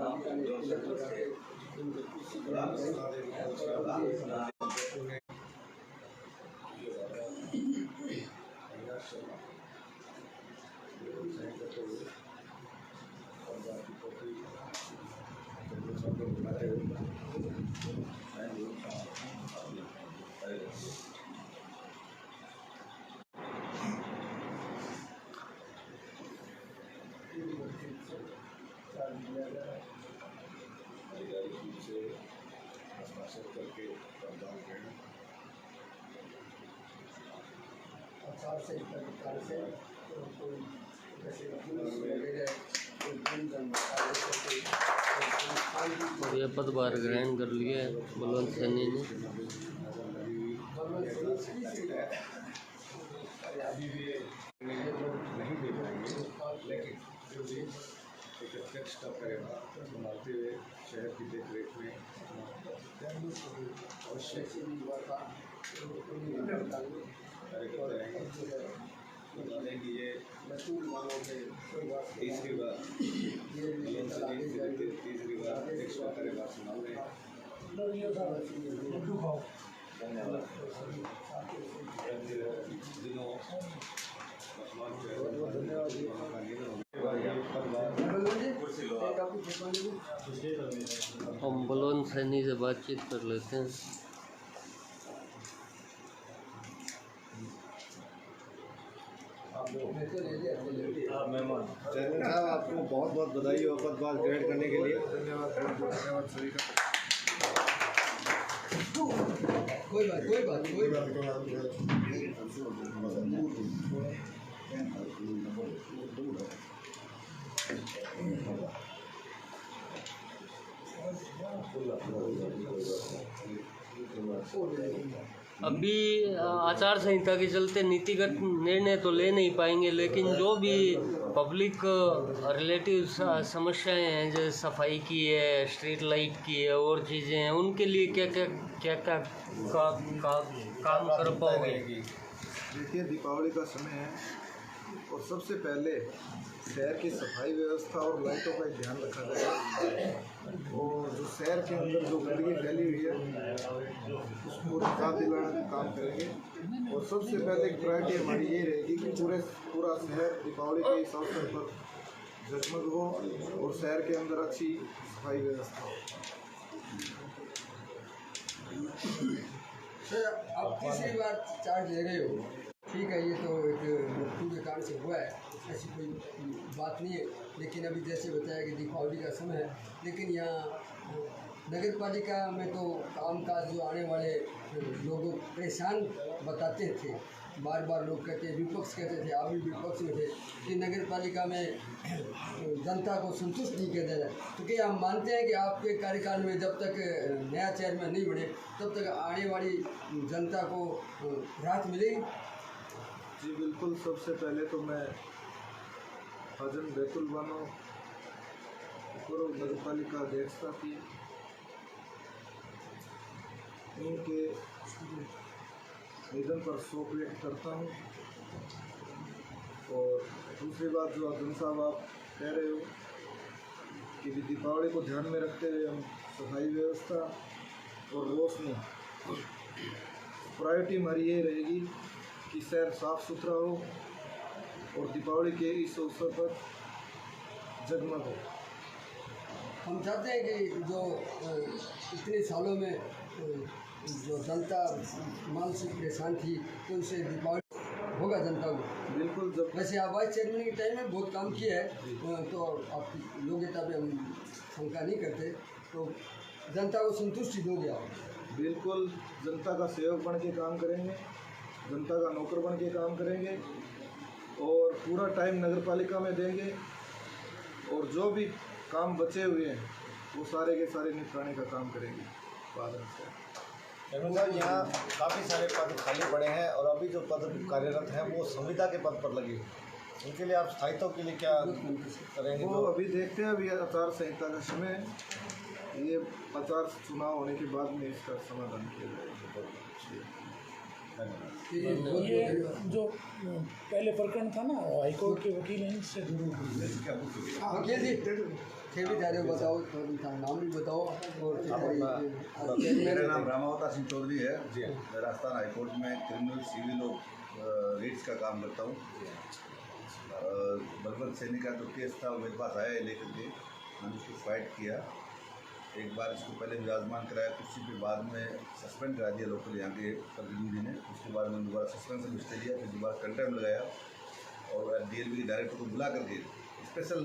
पालिका ने तिलक लगा के उनको कुर्सी करके प्रदान करना अच्छा से प्रकार से कोई जैसे और यह पदभार ग्रहण कर लिया है बलवंत सैनी ने। अभी भी नहीं दे पाएंगे, लेकिन जो भी एक अध्यक्षता करेगा संभालते हुए शहर की देख रेख में अवश्य कार्यकर्ता रहेंगे। बता दें कि ये तीसरी बार अध्यक्षता कार्यभार संभाल रहे हैं। धन्यवाद। हम बलवंत सैनी से बातचीत कर लेते हैं। चैरमैन साहब, आपको बहुत बहुत बधाई हो पदभार ग्रहण करने के लिए। धन्यवाद सभी का। कोई बात अभी आचार संहिता के चलते नीतिगत निर्णय तो ले नहीं पाएंगे, लेकिन जो भी पब्लिक रिलेटिव समस्याएं हैं, जैसे सफाई की है, स्ट्रीट लाइट की है, और चीज़ें हैं, उनके लिए क्या काम कर पाओगे? देखिए, दीपावली का समय है और सबसे पहले शहर की सफाई व्यवस्था और लाइटों का ध्यान रखा जाएगा, और जो शहर के अंदर जो गंदगी फैली हुई है उसको निकाल दिलाने का काम करेंगे। और सबसे पहले प्रायोरिटी हमारी ये रहेगी कि पूरा शहर दीपावली के इस अवसर पर जगमग हो और शहर के अंदर अच्छी सफाई व्यवस्था हो। सर, आप तीसरी बार चार्ज ले रहे हो, ठीक है, ये तो एक मृत्यु के कारण से हुआ है, ऐसी कोई बात नहीं है। लेकिन अभी जैसे बताया कि दीपावली का समय है, लेकिन यहाँ नगर पालिका में तो कामकाज जो आने वाले लोगों परेशान बताते थे, बार बार लोग कहते, विपक्ष कहते थे, आप भी विपक्ष में थे कि नगर पालिका में जनता को संतुष्ट नहीं किया जा रहा है। तो क्या हम मानते हैं कि आपके कार्यकाल में जब तक नया चेयरमैन नहीं बने तब तक आने वाली जनता को राहत मिलेगी? जी बिल्कुल। सबसे पहले तो मैं हजन बैतुल बानो पूर्व नगर पालिका अध्यक्षता की उनके निधन पर शोक व्यक्त करता हूँ। और दूसरी बात, जो अर्जुन साहब आप कह रहे हो कि दीपावली को ध्यान में रखते हुए हम सफाई व्यवस्था और रोशनी, प्रायोरिटी हमारी ये रहेगी कि शहर साफ सुथरा हो और दीपावली के इस अवसर पर जगमग हो। हम चाहते हैं कि जो इतने सालों में जो जनता मानसिक परेशान थी, तो उनसे दीपावली होगा जनता को। बिल्कुल। जब वैसे आप वाइस चेयरमैन के टाइम में बहुत काम किया है, तो आपकी योग्यता पे हम शंका नहीं करते, तो जनता को संतुष्टि दोगे आप? बिल्कुल, जनता का सेवक बन के काम करेंगे, जनता का नौकर बन के काम करेंगे और पूरा टाइम नगर पालिका में देंगे, और जो भी काम बचे हुए हैं वो सारे के सारे निपटाने का काम करेंगे। चेयरमैन साहब, यहाँ काफ़ी सारे पद खाली पड़े हैं और अभी जो पद कार्यरत हैं वो संविदा के पद पर लगे, उनके लिए आप स्थायित्व के लिए क्या करेंगे? वो अभी देखते हैं, अभी आचार संहिता का समय है, ये आचार चुनाव होने के बाद में इसका समाधान किया जाएगा। ये बहुत ये धन्यवाद। जो पहले प्रकरण था ना हाईकोर्ट के वकील हैं इनसे वकील जी फिर भी ज़्यादा बताओ, तो इनका नाम भी बताओ और मेरा नाम रामावतार सिंह चौधरी है। मैं राजस्थान हाईकोर्ट में क्रिमिनल सिविल और रेट्स का काम करता हूँ। बलवंत सैनी का जो केस था वो मेरे पास आया लेकर के मैंने उसको फाइट किया। एक बार इसको पहले विराजमान कराया कुर्सी पे, बाद में सस्पेंड करा दिया लोकल यहाँ के प्रतिनिधि ने। उसके बाद मैंने दोबारा सस्पेंशन लिस्ट लिया, फिर दोबारा कंटेम्प्ट लगाया और DLB के डायरेक्टर को बुला करके स्पेशल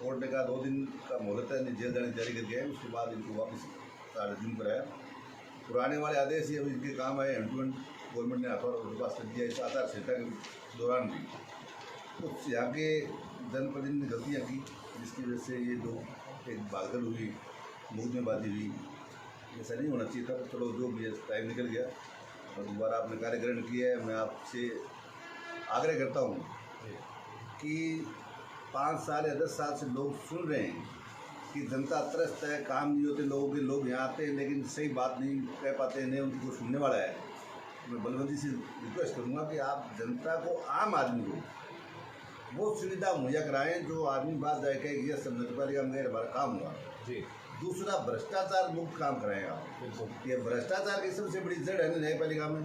कोर्ट ने कहा 2 दिन का मोहलत है, जेल जाने जारी करके आए। उसके बाद इनको वापस रिज्यूम कराया। पुराने वाले आदेश ही अब इनके काम आए। एंड गवर्नमेंट ने हाथों पास कर दिया इस आचार संहिता के दौरान भी। तो यहाँ के जनप्रतिनिधि ने गलतियाँ की, जिसकी वजह से ये जो एक भागदड़ हुई, मुकदमेबाजी हुई, ऐसा नहीं होना चाहिए था। तो चलो जो भी है, टाइम निकल गया और दोबारा आपने कार्य ग्रहण किया है। मैं आपसे आग्रह करता हूँ कि 5 साल या 10 साल से लोग सुन रहे हैं कि जनता त्रस्त है, काम नहीं होते लोगों के, लोग यहाँ आते हैं लेकिन सही बात नहीं कह पाते हैं, नहीं उनको कोई सुनने वाला है। मैं बलवंत जी से रिक्वेस्ट करूँगा कि आप जनता को, आम आदमी को वो सुविधा मुहैया कराएं जो आदमी बात जाए कि ये सब नगरपालिका में हमारा काम हुआ जी। दूसरा, भ्रष्टाचार मुक्त काम कराएं आप। ये भ्रष्टाचार की सबसे बड़ी जड़ है न्यायपालिका में,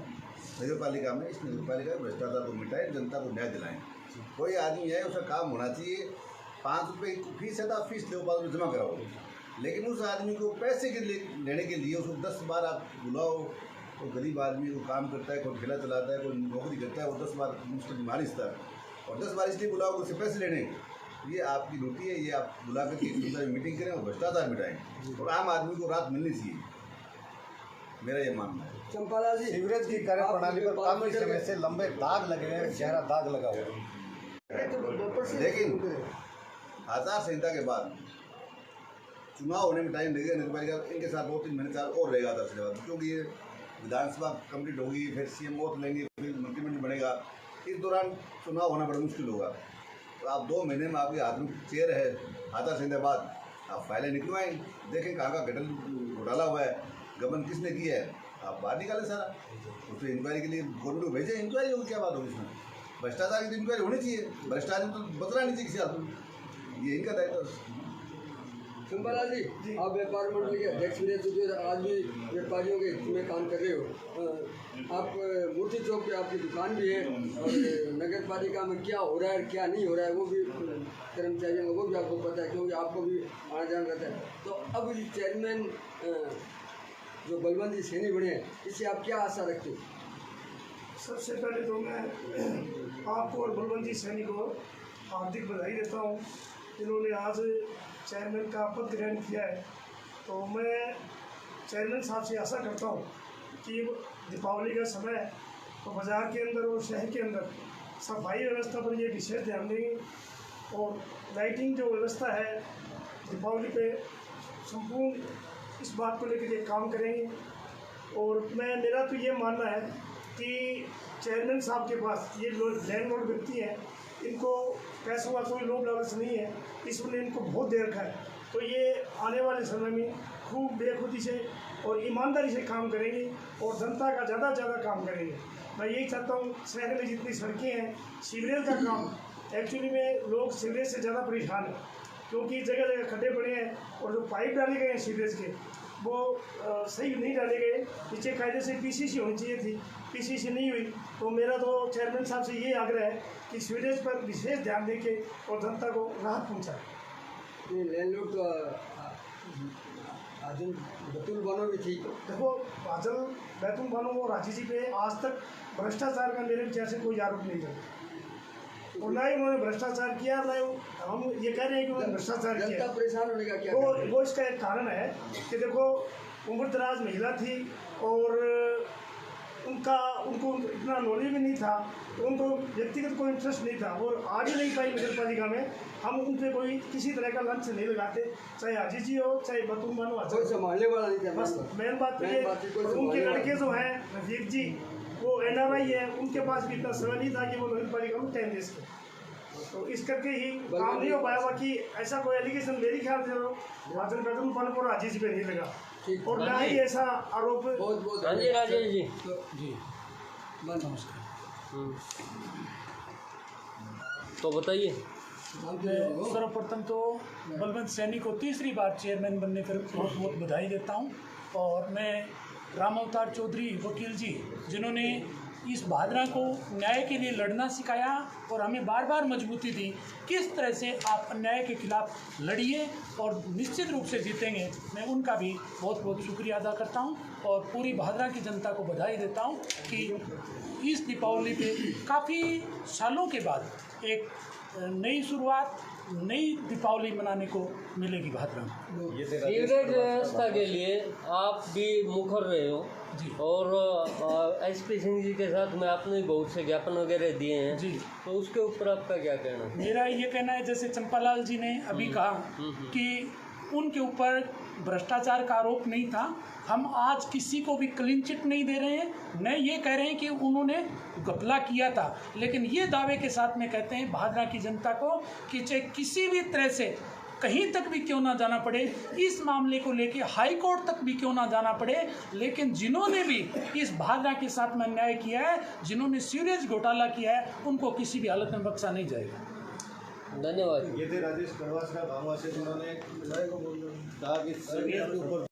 नगरपालिका में। इस नगरपालिका में भ्रष्टाचार को मिटाएं, जनता को न्याय दिलाएं। कोई आदमी है उसका काम होना चाहिए, 5 रुपये की फीस है तो आप फीस लो, 5 रुपये जमा कराओ। लेकिन उस आदमी को पैसे के लेने के लिए उसको 10 बार आप बुलाओ। वो गरीब आदमी को काम करता है, कोई ठेला चलाता है, कोई नौकरी करता है, वो 10 बार उसको बीमारी था और 10 बार इसलिए बुलाओ उससे पैसे लेने। ये आपकी ड्यूटी है, ये आप बुला कर के मीटिंग करें और भ्रष्टाचार मिटाएं और आम आदमी को राहत मिलनी चाहिए, मेरा ये मानना है। चंपाला जी, सीवरेज की कार्य प्रणाली पर काफी समय से लंबे दाग लगे हैं, गहरा दाग लगा हुआ है। लेकिन आचार संहिता के बाद चुनाव होने में टाइम लगेगा, नगरपालिका इनके साथ 2-3 महीने 4 और रहेगा आचार संहिता, क्योंकि ये विधानसभा कंप्लीट होगी, फिर CM ओथ लेंगे, फिर मंत्रिमंडल बनेगा। इस दौरान चुनाव होना बड़ा मुश्किल होगा। तो आप 2 महीने में आपके हाथ में चेयर है, आचार संहिता बाद आप फाइलें निकलवाएं, देखें कहाँ का घोटाला हुआ है, गबन किसने किया है, आप बाहर निकालें सारा। उसको इंक्वायरी के लिए गवर्नमेंट को भेजें, इंक्वायरी होगी, क्या बात होगी इसमें। भ्रष्टाचार की तो इंक्वायरी होनी चाहिए, भ्रष्टाचार तो बदला नहीं चाहिए किसी आदमी, ये इनका दायित्व है। चंपाला जी, आप व्यापार मंडल के अध्यक्ष भी तो जो आज भी व्यापारियों के हित में काम कर रहे हो। आप मूर्ति चौक पे आपकी दुकान भी है और नगर पालिका में क्या हो रहा है क्या नहीं हो रहा है वो भी कर्मचारियों को, वो भी आपको पता है, क्योंकि आपको भी आना जाना रहता है। तो अब चेयरमैन जो बलवंत जी सैनी बने हैं, इससे आप क्या आशा रखते हो? सबसे पहले तो मैं आपको और बलवंत जी सैनी को हार्दिक बधाई देता हूँ। इन्होंने आज चेयरमैन का पद ग्रहण किया है। तो मैं चेयरमैन साहब से आशा करता हूँ कि दीपावली का समय है तो बाज़ार के अंदर और शहर के अंदर सफाई व्यवस्था पर ये विशेष ध्यान देंगे और लाइटिंग जो व्यवस्था है दीपावली पे संपूर्ण इस बात को लेकर ये काम करेंगे। और मेरा तो ये मानना है कि चेयरमैन साहब के पास ये लैंडलॉर्ड व्यक्ति हैं, इनको पैसों का कोई लोभ लालच नहीं है, इसलिए इनको बहुत दे रखा है। तो ये आने वाले समय में खूब बेखुदी से और ईमानदारी से काम करेंगे और जनता का ज़्यादा से ज़्यादा काम करेंगे। मैं यही चाहता हूँ, शहर में जितनी सड़कें हैं, सीवरेज का काम, एक्चुअली में लोग सीवरेज से ज़्यादा परेशान हैं क्योंकि जगह जगह खड्डे पड़े हैं और जो पाइप डाले गए हैं सीवरेज के वो सही नहीं डाले गए। नीचे कायदे से PCC होनी चाहिए थी, PCC नहीं हुई। तो मेरा तो चेयरमैन साहब से ये आग्रह है कि सीवरेज पर विशेष ध्यान देके और जनता को राहत पहुँचाए। ये लैंडलॉर्ड तो आजम बतुल बानो भी थी। देखो, आजल बैतूल बानो और राजी जी पे आज तक भ्रष्टाचार का मेरे विचार से कोई आरोप नहीं है और ना ही उन्होंने भ्रष्टाचार किया, ना हम ये कह रहे हैं कि उन्होंने भ्रष्टाचार किया। जनता परेशान होने का क्या वो इसका एक कारण है कि देखो, उम्रदराज महिला थी और उनको इतना नॉलेज भी नहीं था, तो उनको व्यक्तिगत कोई इंटरेस्ट नहीं था और आ ही नहीं पाई नगर पालिका में। हम उन पर कोई किसी तरह का लंच नहीं लगाते, चाहे हाजी जी हो चाहे बतूल बानो हो, कोई संभालने वाला नहीं था। बस मेन बात ये। और उनके लड़के जो हैं रफीक जी, वो NRI है, उनके पास भी इतना समय नहीं था कि वो नगर पालिका में टाइम दे सके, तो इस करके ही काम नहीं हो पाया। बाकी ऐसा कोई एलिगेशन मेरे ख्याल से आजल बैतूल बानो और हाजी जी पे नहीं लगा और ना ही ऐसा आरोप। बहुत बहुत राजेश जी जी नमस्कार। तो बताइए। मैं सर्वप्रथम तो बलवंत सैनी को तीसरी बार चेयरमैन बनने पर बहुत बहुत बधाई देता हूं। और मैं राम अवतार चौधरी वकील जी, जिन्होंने इस भादरा को न्याय के लिए लड़ना सिखाया और हमें बार बार मजबूती दी, किस तरह से आप अन्याय के खिलाफ लड़िए और निश्चित रूप से जीतेंगे। मैं उनका भी बहुत बहुत शुक्रिया अदा करता हूं और पूरी भादरा की जनता को बधाई देता हूं कि इस दीपावली पे काफ़ी सालों के बाद एक नई शुरुआत, नई दीपावली मनाने को मिलेगी भादरा में। सीवरेज व्यवस्था के लिए आप भी मुखर रहे हो जी। और एसपी सिंह जी के साथ में आपने बहुत से ज्ञापन वगैरह दिए हैं जी। तो उसके ऊपर आपका क्या कहना है? मेरा ये कहना है, जैसे चंपालाल जी ने अभी कहा कि उनके ऊपर भ्रष्टाचार का आरोप नहीं था, हम आज किसी को भी क्लीन चिट नहीं दे रहे हैं, न ये कह रहे हैं कि उन्होंने घपला किया था, लेकिन ये दावे के साथ में कहते हैं भादरा की जनता को कि चाहे किसी भी तरह से कहीं तक भी क्यों ना जाना पड़े, इस मामले को लेके हाई कोर्ट तक भी क्यों ना जाना पड़े, लेकिन जिन्होंने भी इस भादरा के साथ में अन्याय किया है, जिन्होंने सीवरेज घोटाला किया है, उनको किसी भी हालत में बख्शा नहीं जाएगा। धन्यवाद। ये थे राजेश प्रवास का गाँव से, जिन्होंने कहा कि सीवरेज के ऊपर